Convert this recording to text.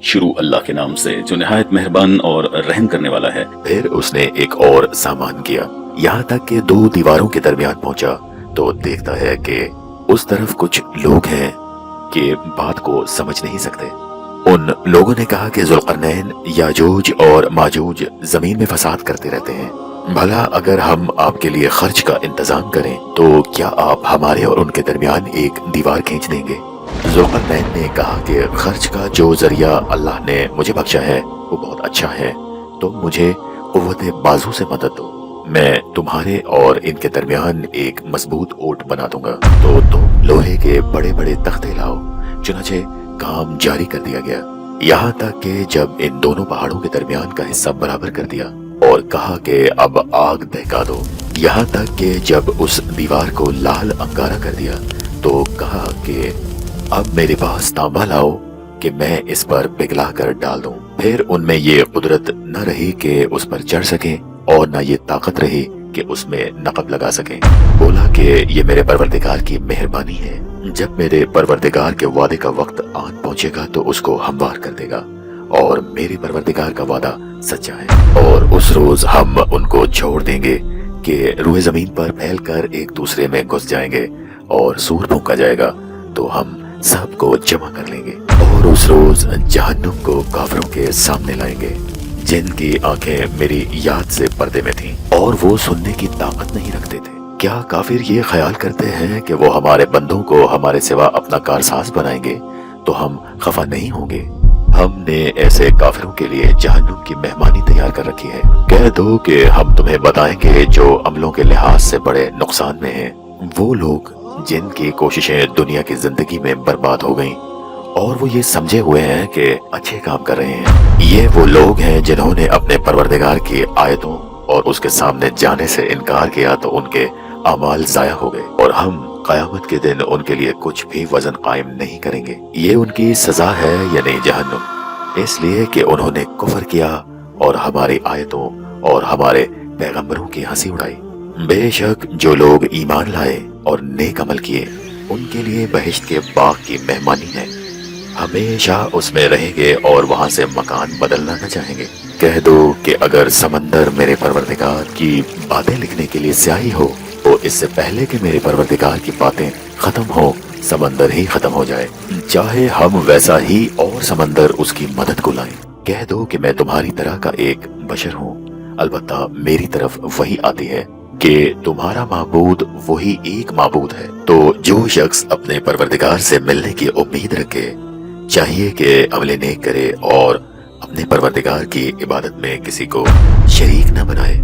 شروع اللہ کے نام سے جو نہایت مہربان اور رحم کرنے والا ہے۔ پھر اس نے ایک اور سامان کیا، یہاں تک کہ 2 دیواروں کے درمیان پہنچا تو دیکھتا ہے کہ اس طرف کچھ لوگ ہیں کہ بات کو سمجھ نہیں سکتے۔ ان لوگوں نے کہا کہ ذوالقرنین یاجوج اور ماجوج زمین میں فساد کرتے رہتے ہیں، بھلا اگر ہم آپ کے لیے خرچ کا انتظام کریں تو کیا آپ ہمارے اور ان کے درمیان ایک دیوار کھینچ دیں گے؟ ذوالقرنین نے کہا کہ خرچ کا جو ذریعہ اللہ نے مجھے بخشا ہے وہ بہت اچھا ہے، تو مجھے قوت بازو سے مدد دو، میں تمہارے اور ان کے درمیان ایک مضبوط اوٹ بنا دوں گا۔ تو تم لوہے کے بڑے بڑے تختے لاؤ۔ چنانچہ کام جاری کر دیا گیا، یہاں تک کہ جب ان دونوں پہاڑوں کے درمیان کا حصہ برابر کر دیا اور کہا کہ اب آگ دہکا دو، یہاں تک کہ جب اس دیوار کو لال انگارہ کر دیا تو کہا کہ اب میرے پاس تانبا لاؤ کہ میں اس پر پگھلا کر ڈال دوں۔ پھر ان میں یہ قدرت نہ رہی کہ اس پر چڑھ سکیں اور نہ یہ طاقت رہی کہ اس میں نقب لگا سکیں۔ بولا کہ یہ میرے پروردگار کی مہربانی ہے، جب میرے پروردگار کے وعدے کا وقت آن پہنچے گا تو اس کو ہموار کر دے گا، اور میرے پروردگار کا وعدہ سچا ہے، اور اس روز ہم ان کو چھوڑ دیں گے کہ روئے زمین پر پھیل کر ایک دوسرے میں گھس جائیں گے، اور سور پھونکا جائے گا تو ہم سب کو جمع کر لیں گے، اور اس روز جہنم کو کافروں کے سامنے لائیں گے جن کی آنکھیں میری یاد سے پردے میں تھیں اور وہ سننے کی طاقت نہیں رکھتے تھے۔ کیا کافر یہ خیال کرتے ہیں کہ وہ ہمارے بندوں کو ہمارے سوا اپنا کارساز بنائیں گے تو ہم خفا نہیں ہوں گے؟ ہم نے ایسے کافروں کے لیے جہنم کی مہمانی تیار کر رکھی ہے۔ کہہ دو کہ ہم تمہیں بتائیں گے جو عملوں کے لحاظ سے بڑے نقصان میں ہیں، وہ لوگ جن کی کوششیں دنیا کی زندگی میں برباد ہو گئیں اور وہ یہ سمجھے ہوئے ہیں کہ اچھے کام کر رہے ہیں۔ یہ وہ لوگ ہیں جنہوں نے اپنے پروردگار کی آیتوں اور اس کے سامنے جانے سے انکار کیا تو ان کے اعمال ضائع ہو گئے، اور ہم قیامت کے دن ان کے لیے کچھ بھی وزن قائم نہیں کریں گے۔ یہ ان کی سزا ہے یعنی جہنم، اس لیے کہ انہوں نے کفر کیا اور ہماری آیتوں اور ہمارے پیغمبروں کی ہنسی اڑائی۔ بے شک جو لوگ ایمان لائے اور نیک عمل کیے ان کے لیے بہشت کے باغ کی مہمانی ہے، ہمیشہ اس میں رہیں گے اور وہاں سے مکان بدلنا نہ چاہیں گے۔ کہہ دو کہ اگر سمندر میرے پروردگار کی باتیں لکھنے کے لیے سیاہی ہو تو اس سے پہلے کہ میرے پروردگار کی باتیں ختم ہو سمندر ہی ختم ہو جائے، چاہے ہم ویسا ہی اور سمندر اس کی مدد کو لائیں۔ کہہ دو کہ میں تمہاری طرح کا ایک بشر ہوں، البتہ میری طرف وہی آتی ہے کہ تمہارا معبود وہی ایک معبود ہے۔ تو جو شخص اپنے پروردگار سے ملنے کی امید رکھے چاہیے کہ عمل نیک کرے اور اپنے پروردگار کی عبادت میں کسی کو شریک نہ بنائے۔